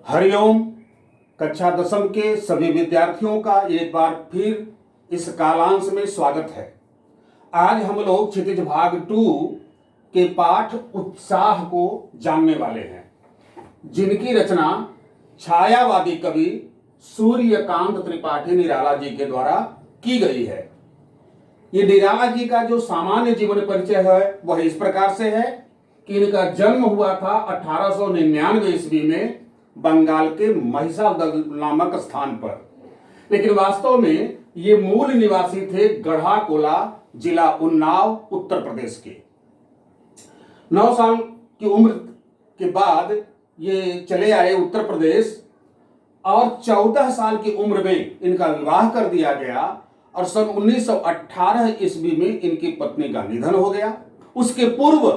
हरिओम। कक्षा दसम के सभी विद्यार्थियों का एक बार फिर इस कालांश में स्वागत है। आज हम लोग क्षितिज भाग 2 के पाठ उत्साह को जानने वाले हैं, जिनकी रचना छायावादी कवि सूर्यकांत त्रिपाठी निराला जी के द्वारा की गई है। ये निराला जी का जो सामान्य जीवन परिचय है वह इस प्रकार से है कि इनका जन्म हुआ था 1899 ईस्वी में बंगाल के महिसादल नामक स्थान पर, लेकिन वास्तव में ये मूल निवासी थे गढ़ाकोला, जिला उन्नाव, उत्तर प्रदेश के। 9 साल की उम्र के बाद ये चले आए उत्तर प्रदेश और 14 साल की उम्र में इनका विवाह कर दिया गया और सन 1918 ईस्वी में इनकी पत्नी का निधन हो गया। उसके पूर्व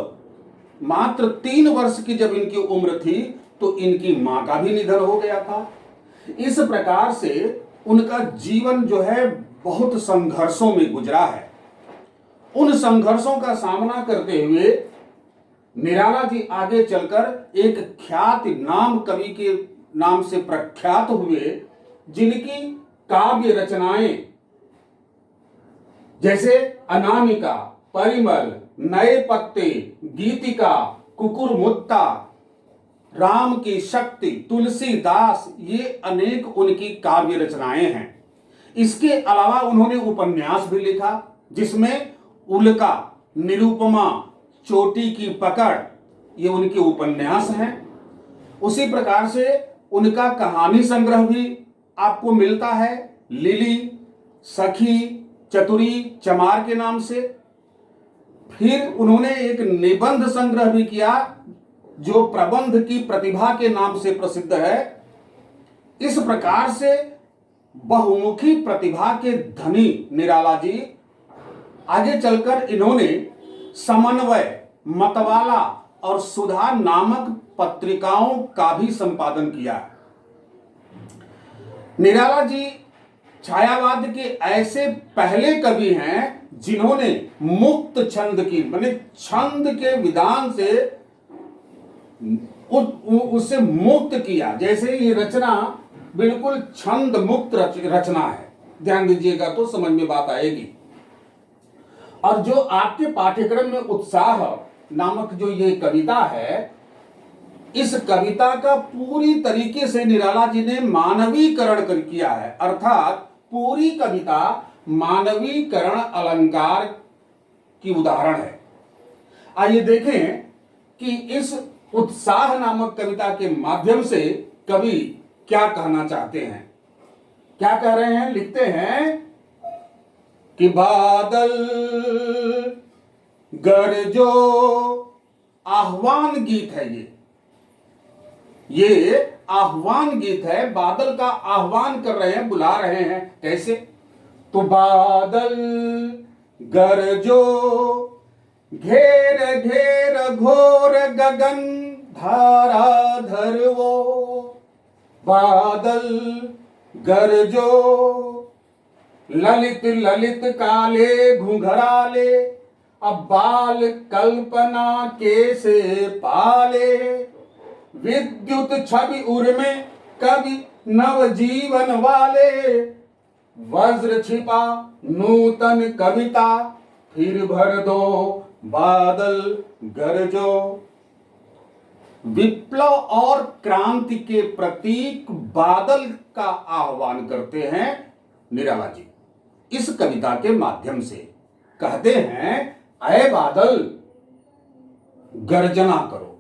मात्र 3 वर्ष की जब इनकी उम्र थी तो इनकी मां का भी निधन हो गया था। इस प्रकार से उनका जीवन जो है बहुत संघर्षों में गुजरा है। उन संघर्षों का सामना करते हुए निराला जी आगे चलकर एक ख्यात नाम कवि के नाम से प्रख्यात हुए, जिनकी काव्य रचनाएं जैसे अनामिका, परिमल, नए पत्ते, गीतिका, कुकुरमुत्ता, राम की शक्ति, तुलसीदास, ये अनेक उनकी काव्य रचनाएं हैं। इसके अलावा उन्होंने उपन्यास भी लिखा, जिसमें उल्का, निरुपमा, चोटी की पकड़, ये उनके उपन्यास हैं। उसी प्रकार से उनका कहानी संग्रह भी आपको मिलता है, लिली, सखी, चतुरी, चमार के नाम से। फिर उन्होंने एक निबंध संग्रह भी किया जो प्रबंध की प्रतिभा के नाम से प्रसिद्ध है। इस प्रकार से बहुमुखी प्रतिभा के धनी निराला जी आगे चलकर इन्होंने समन्वय, मतवाला और सुधा नामक पत्रिकाओं का भी संपादन किया। निराला जी छायावाद के ऐसे पहले कवि हैं जिन्होंने मुक्त छंद की, माने छंद के विधान से उससे मुक्त किया। जैसे ये रचना बिल्कुल छंद मुक्त रचना है, ध्यान दीजिएगा तो समझ में बात आएगी। और जो आपके पाठ्यक्रम में उत्साह नामक जो ये कविता है, इस कविता का पूरी तरीके से निराला जी ने मानवीकरण किया है, अर्थात पूरी कविता मानवीकरण अलंकार की उदाहरण है। आइए देखें कि इस उत्साह नामक कविता के माध्यम से कवि क्या कहना चाहते हैं। क्या कह रहे हैं? लिखते हैं कि बादल गरजो, आह्वान गीत है ये आह्वान गीत है। बादल का आह्वान कर रहे हैं, बुला रहे हैं। कैसे? तो बादल गरजो, घेर घेर घोर गगन धारा धरवो। बादल गरजो, ललित ललित काले घुंघराले, अब बाल कल्पना के से पाले। विद्युत छवि उर्मे कवि नव जीवन वाले, वज्र छिपा नूतन कविता, फिर भर दो बादल गरजो। विप्लव और क्रांति के प्रतीक बादल का आह्वान करते हैं निराला जी इस कविता के माध्यम से। कहते हैं, अय बादल गर्जना करो,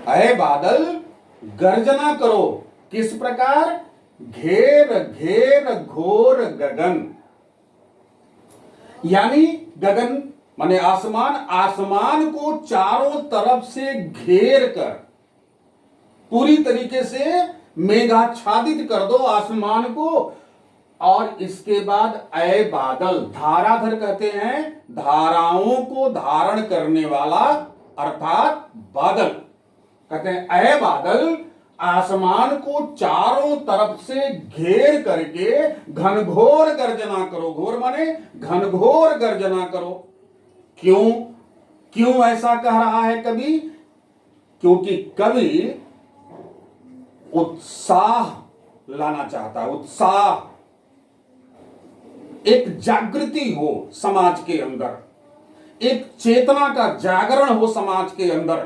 अय बादल गर्जना करो। किस प्रकार? घेर घेर घोर गगन, यानी गगन माने आसमान, आसमान को चारों तरफ से घेर कर पूरी तरीके से मेघाच्छादित कर दो आसमान को। और इसके बाद अय बादल, धाराधर कहते हैं धाराओं को धारण करने वाला, अर्थात बादल। कहते हैं अय बादल, आसमान को चारों तरफ से घेर करके घनघोर गर्जना करो। घोर माने घनघोर गर्जना करो। क्यों ऐसा कह रहा है कवि? क्योंकि कवि उत्साह लाना चाहता है। उत्साह, एक जागृति हो समाज के अंदर, एक चेतना का जागरण हो समाज के अंदर।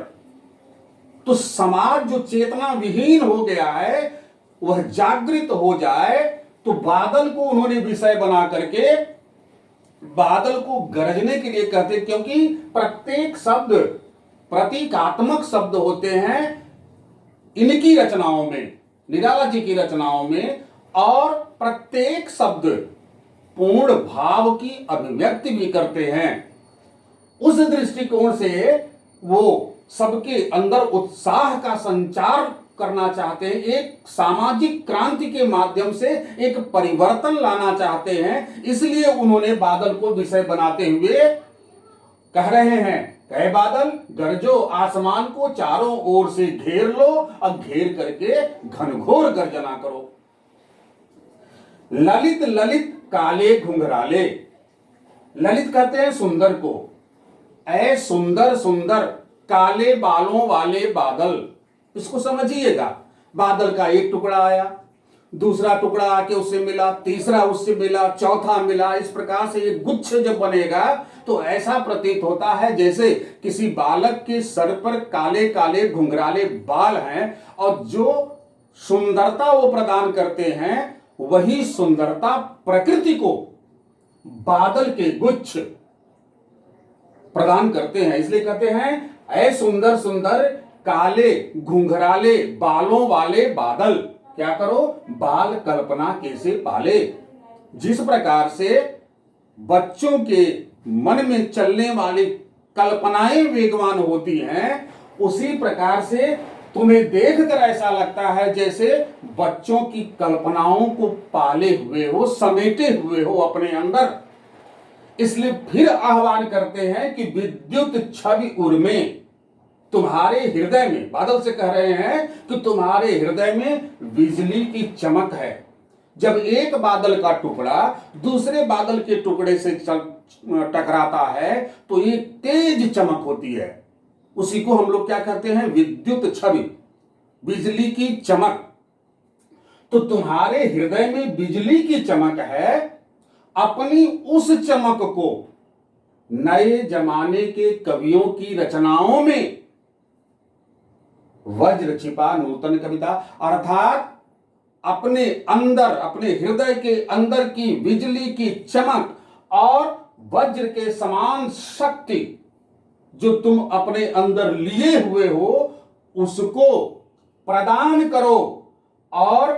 तो समाज जो चेतना विहीन हो गया है वह जागृत हो जाए। तो बादल को उन्होंने विषय बना करके बादल को गरजने के लिए कहते, क्योंकि प्रत्येक शब्द प्रतीकात्मक शब्द होते हैं इनकी रचनाओं में, निराला जी की रचनाओं में। और प्रत्येक शब्द पूर्ण भाव की अभिव्यक्ति भी करते हैं। उस दृष्टिकोण से वो सबके अंदर उत्साह का संचार करना चाहते हैं, एक सामाजिक क्रांति के माध्यम से एक परिवर्तन लाना चाहते हैं। इसलिए उन्होंने बादल को विषय बनाते हुए कह रहे हैं, कहे बादल गरजो, आसमान को चारों ओर से घेर लो और घेर करके घनघोर गर्जना करो। ललित ललित काले घुंघराले, ललित कहते हैं सुंदर को। ऐ सुंदर सुंदर काले बालों वाले बादल, इसको समझिएगा। बादल का एक टुकड़ा आया, दूसरा टुकड़ा आके उससे मिला, तीसरा उससे मिला, चौथा मिला। इस प्रकार से एक गुच्छ जब बनेगा तो ऐसा प्रतीत होता है जैसे किसी बालक के सर पर काले काले घुंघराले बाल हैं, और जो सुंदरता वो प्रदान करते हैं वही सुंदरता प्रकृति को बादल के गुच्छ प्रदान करते हैं। इसलिए कहते हैं ऐ सुंदर सुंदर काले घुंघराले बालों वाले बादल, क्या करो, बाल कल्पना कैसे पाले। जिस प्रकार से बच्चों के मन में चलने वाली कल्पनाएं वेगवान होती हैं, उसी प्रकार से तुम्हें देखकर ऐसा लगता है जैसे बच्चों की कल्पनाओं को पाले हुए हो, समेटे हुए हो अपने अंदर। इसलिए फिर आह्वान करते हैं कि विद्युत छवि उर्मे, तुम्हारे हृदय में, बादल से कह रहे हैं कि तुम्हारे हृदय में बिजली की चमक है। जब एक बादल का टुकड़ा दूसरे बादल के टुकड़े से टकराता है तो ये तेज चमक होती है। उसी को हम लोग क्या कहते हैं, विद्युत छवि, बिजली की चमक। तो तुम्हारे हृदय में बिजली की चमक है। अपनी उस चमक को नए जमाने के कवियों की रचनाओं में वज्र छिपा नूतन कविता, अर्थात अपने अंदर, अपने हृदय के अंदर की बिजली की चमक और वज्र के समान शक्ति जो तुम अपने अंदर लिए हुए हो उसको प्रदान करो और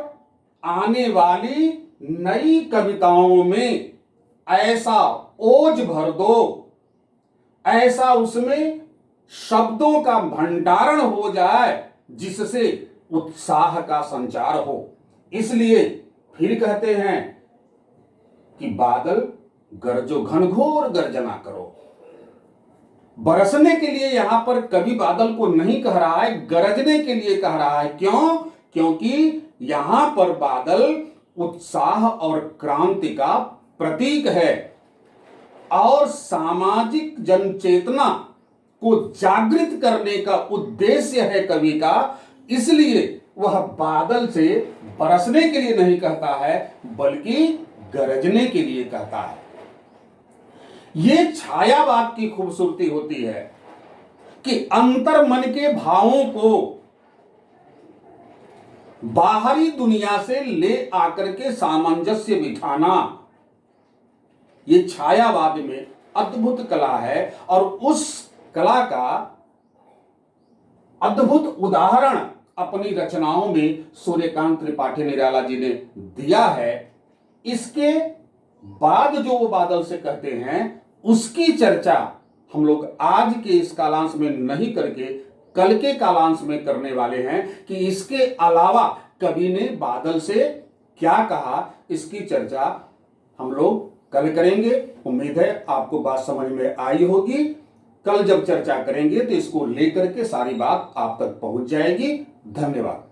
आने वाली नई कविताओं में ऐसा ओज भर दो, ऐसा उसमें शब्दों का भंडारण हो जाए जिससे उत्साह का संचार हो। इसलिए फिर कहते हैं कि बादल गरजो, घनघोर गर्जना करो। बरसने के लिए यहां पर कवि बादल को नहीं कह रहा है, गरजने के लिए कह रहा है। क्यों? क्योंकि यहां पर बादल उत्साह और क्रांति का प्रतीक है और सामाजिक जनचेतना को जागृत करने का उद्देश्य है कवि का। इसलिए वह बादल से बरसने के लिए नहीं कहता है बल्कि गरजने के लिए कहता है। ये छायावाद की खूबसूरती होती है कि अंतर मन के भावों को बाहरी दुनिया से ले आकर के सामंजस्य बिठाना, ये छायावाद में अद्भुत कला है। और उस कला का अद्भुत उदाहरण अपनी रचनाओं में सूर्यकांत त्रिपाठी निराला जी ने दिया है। इसके बाद जो वो बादल से कहते हैं उसकी चर्चा हम लोग आज के इस कालांश में नहीं करके कल के कालांश में करने वाले हैं कि इसके अलावा कवि ने बादल से क्या कहा, इसकी चर्चा हम लोग कल करेंगे। उम्मीद है आपको बात समझ में आई होगी। कल जब चर्चा करेंगे तो इसको लेकर के सारी बात आप तक पहुंच जाएगी। धन्यवाद।